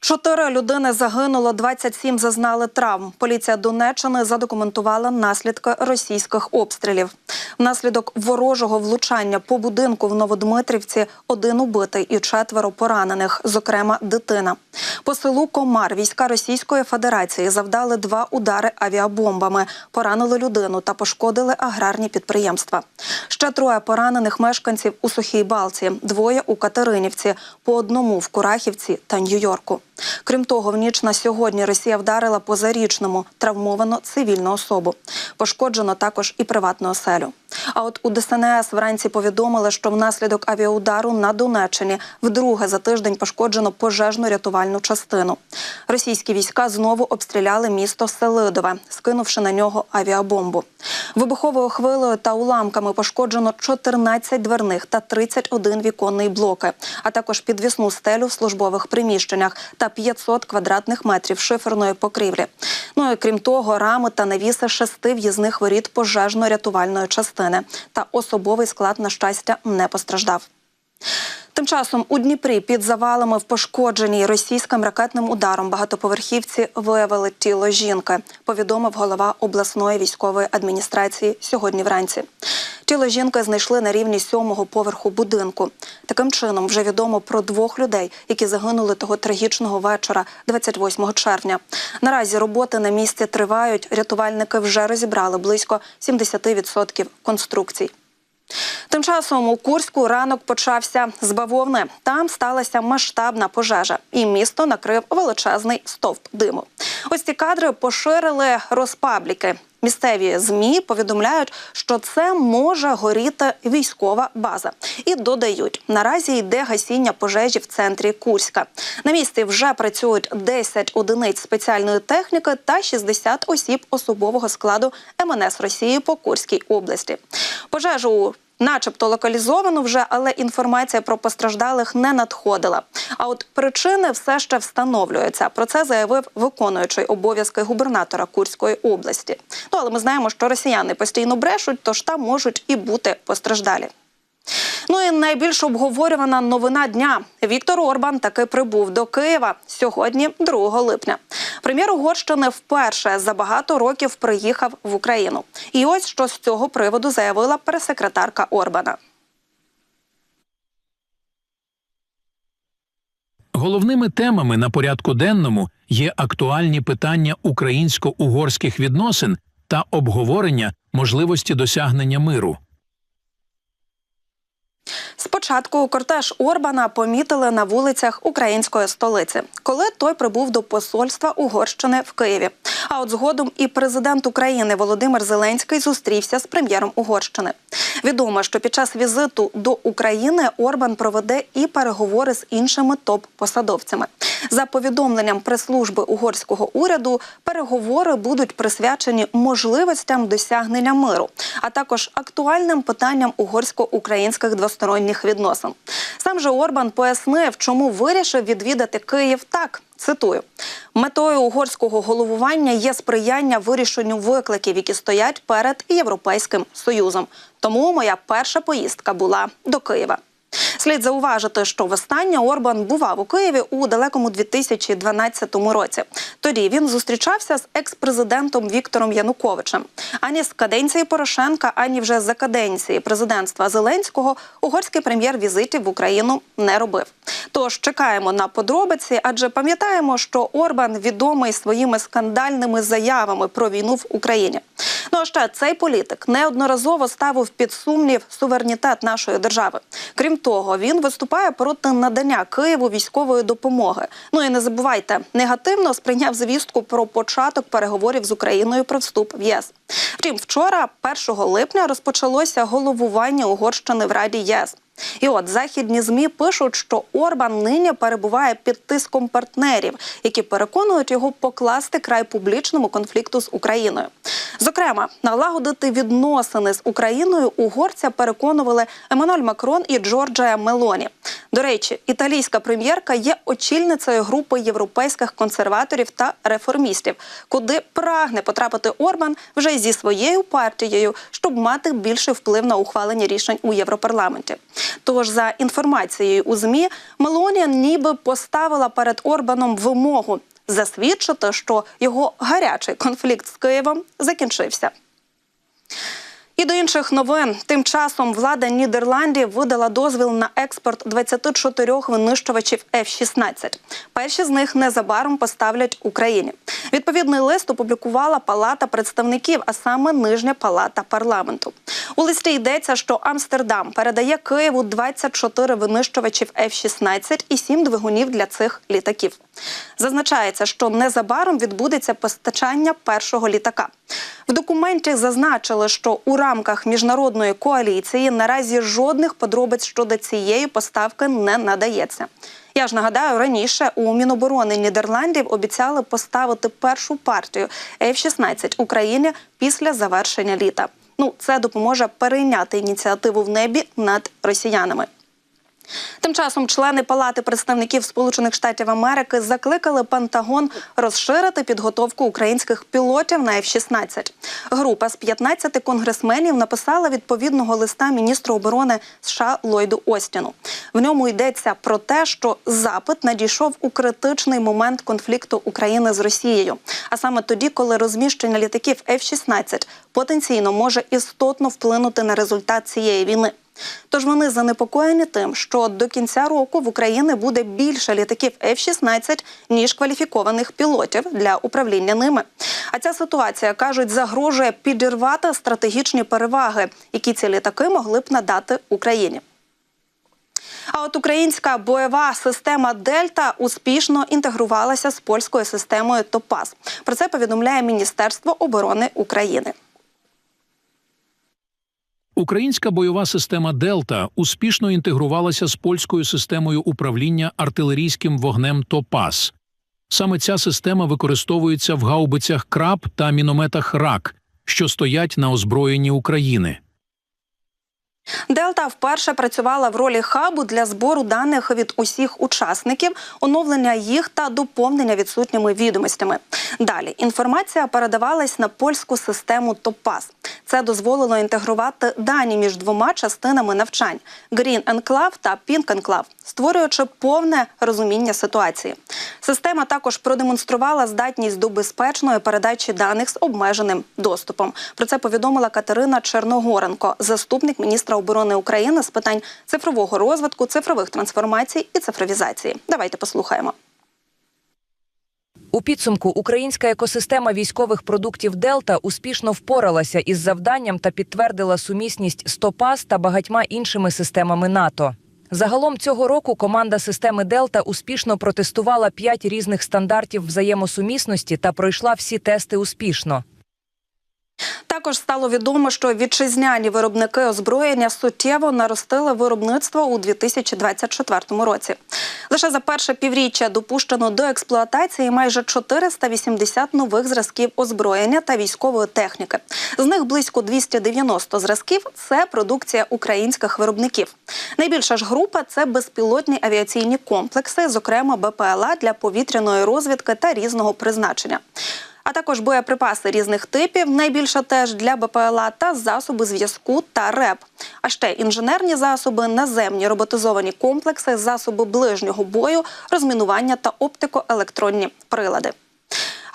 4 людини загинуло, 27 зазнали травм. Поліція Донеччини задокументувала наслідки російських обстрілів. Внаслідок ворожого влучання по будинку в Новодмитрівці 1 убитий і 4 поранених, зокрема дитина. По селу Комар війська Російської Федерації завдали 2 удари авіабомбами, поранили людину та пошкодили аграрні підприємства. Ще 3 поранених мешканців у Сухій Балці, 2 у Катеринівці, по 1 в Курахівці та Нью-Йорку. Крім того, в ніч на сьогодні Росія вдарила по Зарічному, травмовано цивільну особу. Пошкоджено також і приватну оселю. А от у ДСНС вранці повідомили, що внаслідок авіаудару на Донеччині вдруге за тиждень пошкоджено пожежно-рятувальну частину. Російські війська знову обстріляли місто Селидове, скинувши на нього авіабомбу. Вибуховою хвилею та уламками пошкоджено 14 дверних та 31 віконний блоки, а також підвісну стелю в службових приміщеннях та 500 квадратних метрів шиферної покрівлі. Ну і крім того, рами та навіси 6 в'їзних воріт пожежно-рятувальної частини. Та особовий склад, на щастя, не постраждав. Тим часом у Дніпрі під завалами в пошкодженій російським ракетним ударом багатоповерхівці виявили тіло жінки, повідомив голова обласної військової адміністрації сьогодні вранці. Тіло жінки знайшли на рівні 7-го поверху будинку. Таким чином, вже відомо про 2 людей, які загинули того трагічного вечора, 28 червня. Наразі роботи на місці тривають, рятувальники вже розібрали близько 70% конструкцій. Тим часом у Курську ранок почався з бавовни. Там сталася масштабна пожежа, і місто накрив величезний стовп диму. Ось ці кадри поширили розпабліки. Місцеві ЗМІ повідомляють, що це може горіти військова база. І додають, наразі йде гасіння пожежі в центрі Курська. На місці вже працюють 10 одиниць спеціальної техніки та 60 осіб особового складу МНС Росії по Курській області. Пожежу начебто локалізовано вже, але інформація про постраждалих не надходила. А от причини все ще встановлюються. Про це заявив виконуючий обов'язки губернатора Курської області. Ну, але ми знаємо, що росіяни постійно брешуть, тож там можуть і бути постраждалі. Ну і найбільш обговорювана новина дня. Віктор Орбан таки прибув до Києва сьогодні, 2 липня. Прем'єр Угорщини вперше за багато років приїхав в Україну. І ось що з цього приводу заявила прес-секретарка Орбана. Головними темами на порядку денному є актуальні питання українсько-угорських відносин та обговорення можливості досягнення миру. Спочатку кортеж Орбана помітили на вулицях української столиці, коли той прибув до посольства Угорщини в Києві. А от згодом і президент України Володимир Зеленський зустрівся з прем'єром Угорщини. Відомо, що під час візиту до України Орбан проведе і переговори з іншими топ-посадовцями. За повідомленням прес-служби угорського уряду, переговори будуть присвячені можливостям досягнення миру, а також актуальним питанням угорсько-українських двосторонніх відносин. Сам же Орбан пояснив, чому вирішив відвідати Київ так. Цитую: «Метою угорського головування є сприяння вирішенню викликів, які стоять перед Європейським Союзом. Тому моя перша поїздка була до Києва». Слід зауважити, що востаннє Орбан бував у Києві у далекому 2012 році. Тоді він зустрічався з екс-президентом Віктором Януковичем. Ані з каденції Порошенка, ані вже за каденції президентства Зеленського угорський прем'єр візитів в Україну не робив. Тож чекаємо на подробиці, адже пам'ятаємо, що Орбан відомий своїми скандальними заявами про війну в Україні. Ну а ще цей політик неодноразово ставив під сумнів суверенітет нашої держави. Крім того, він виступає проти надання Києву військової допомоги. Ну і не забувайте, негативно сприйняв звістку про початок переговорів з Україною про вступ в ЄС. Втім, вчора, 1 липня, розпочалося головування Угорщини в Раді ЄС. І от західні ЗМІ пишуть, що Орбан нині перебуває під тиском партнерів, які переконують його покласти край публічному конфлікту з Україною. Зокрема, налагодити відносини з Україною угорця переконували Еммануель Макрон і Джорджія Мелоні. До речі, італійська прем'єрка є очільницею групи європейських консерваторів та реформістів, куди прагне потрапити Орбан вже зі своєю партією, щоб мати більший вплив на ухвалення рішень у Європарламенті. Тож, за інформацією у ЗМІ, Мелоні ніби поставила перед Орбаном вимогу засвідчити, що його гарячий конфлікт з Києвом закінчився. І до інших новин. Тим часом влада Нідерландів видала дозвіл на експорт 24 винищувачів F-16. Перші з них незабаром поставлять Україні. Відповідний лист опублікувала Палата представників, а саме Нижня палата парламенту. У листі йдеться, що Амстердам передає Києву 24 винищувачів F-16 і 7 двигунів для цих літаків. Зазначається, що незабаром відбудеться постачання першого літака. В документі зазначили, що у рамках міжнародної коаліції наразі жодних подробиць щодо цієї поставки не надається. Я ж нагадаю, раніше у Міноборони Нідерландів обіцяли поставити першу партію F-16 Україні після завершення літа. Це допоможе перейняти ініціативу в небі над росіянами. Тим часом члени Палати представників Сполучених Штатів Америки закликали Пентагон розширити підготовку українських пілотів на F-16. Група з 15 конгресменів написала відповідного листа міністру оборони США Ллойду Остіну. В ньому йдеться про те, що запит надійшов у критичний момент конфлікту України з Росією. А саме тоді, коли розміщення літаків F-16 потенційно може істотно вплинути на результат цієї війни. Тож вони занепокоєні тим, що до кінця року в Україні буде більше літаків F-16, ніж кваліфікованих пілотів для управління ними. А ця ситуація, кажуть, загрожує підірвати стратегічні переваги, які ці літаки могли б надати Україні. А от українська бойова система «Дельта» успішно інтегрувалася з польською системою «Топаз». Про це повідомляє Міністерство оборони України. Українська бойова система «Дельта» успішно інтегрувалася з польською системою управління артилерійським вогнем «Топаз». Саме ця система використовується в гаубицях «Краб» та мінометах «Рак», що стоять на озброєнні України. «Дельта» вперше працювала в ролі хабу для збору даних від усіх учасників, оновлення їх та доповнення відсутніми відомостями. Далі інформація передавалась на польську систему «Топаз». Це дозволило інтегрувати дані між двома частинами навчань – Green Enclave та Pink Enclave, створюючи повне розуміння ситуації. Система також продемонструвала здатність до безпечної передачі даних з обмеженим доступом. Про це повідомила Катерина Черногоренко, заступник міністра оборони України з питань цифрового розвитку, цифрових трансформацій і цифровізації. Давайте послухаємо. У підсумку українська екосистема військових продуктів «Дельта» успішно впоралася із завданням та підтвердила сумісність з «Топаз» та багатьма іншими системами НАТО. Загалом цього року команда системи «Дельта» успішно протестувала 5 різних стандартів взаємосумісності та пройшла всі тести успішно. Також стало відомо, що вітчизняні виробники озброєння суттєво наростили виробництво у 2024 році. Лише за перше півріччя допущено до експлуатації майже 480 нових зразків озброєння та військової техніки. З них близько 290 зразків – це продукція українських виробників. Найбільша ж група – це безпілотні авіаційні комплекси, зокрема БПЛА для повітряної розвідки та різного призначення. А також боєприпаси різних типів, найбільше теж для БПЛА, та засоби зв'язку та РЕП. А ще інженерні засоби, наземні роботизовані комплекси, засоби ближнього бою, розмінування та оптико-електронні прилади.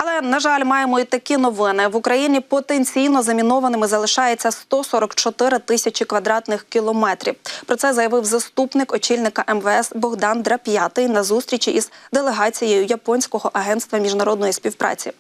Але, на жаль, маємо і такі новини. В Україні потенційно замінованими залишається 144 тисячі квадратних кілометрів. Про це заявив заступник очільника МВС Богдан Драп'ятий на зустрічі із делегацією Японського агентства міжнародної співпраці.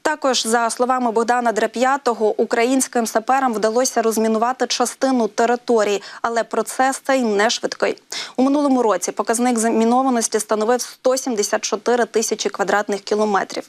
Також, за словами Богдана Драп'ятого, українським саперам вдалося розмінувати частину території, але процес цей не швидкий. У минулому році показник замінованості становив 174 тисячі квадратних кілометрів.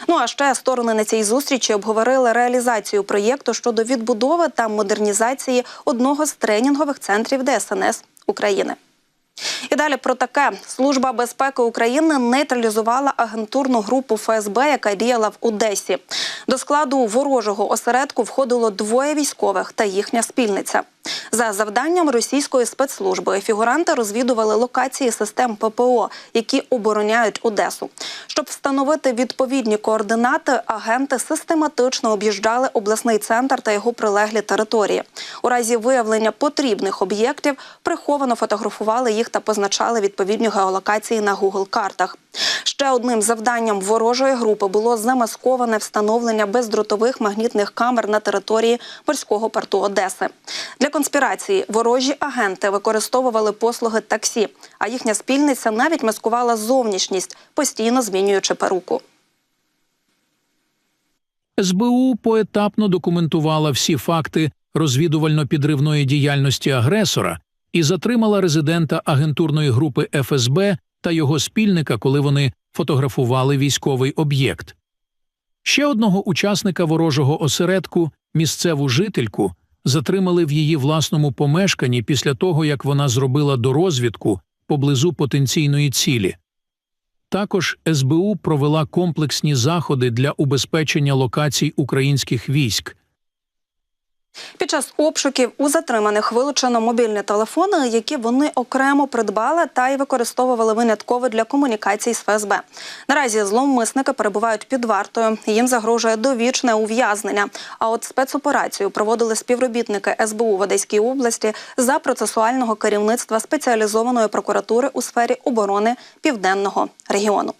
А ще сторони на цій зустрічі обговорили реалізацію проєкту щодо відбудови та модернізації одного з тренінгових центрів ДСНС України. І далі про таке. Служба безпеки України нейтралізувала агентурну групу ФСБ, яка діяла в Одесі. До складу ворожого осередку входило 2 військових та їхня спільниця. За завданням російської спецслужби фігуранти розвідували локації систем ППО, які обороняють Одесу. Щоб встановити відповідні координати, агенти систематично об'їжджали обласний центр та його прилеглі території. У разі виявлення потрібних об'єктів приховано фотографували їх та позначали відповідні геолокації на Google-картах. Ще одним завданням ворожої групи було замасковане встановлення бездротових магнітних камер на території морського порту Одеси. Для конспірації ворожі агенти використовували послуги таксі, а їхня спільниця навіть маскувала зовнішність, постійно змінюючи перуку. СБУ поетапно документувала всі факти розвідувально-підривної діяльності агресора і затримала резидента агентурної групи ФСБ та його спільника, коли вони фотографували військовий об'єкт. Ще одного учасника ворожого осередку, місцеву жительку, затримали в її власному помешканні після того, як вона зробила дорозвідку поблизу потенційної цілі. Також СБУ провела комплексні заходи для убезпечення локацій українських військ. Під час обшуків у затриманих вилучено мобільні телефони, які вони окремо придбали та й використовували винятково для комунікацій з ФСБ. Наразі зловмисники перебувають під вартою, їм загрожує довічне ув'язнення. А от спецоперацію проводили співробітники СБУ в Одеській області за процесуального керівництва спеціалізованої прокуратури у сфері оборони Південного регіону.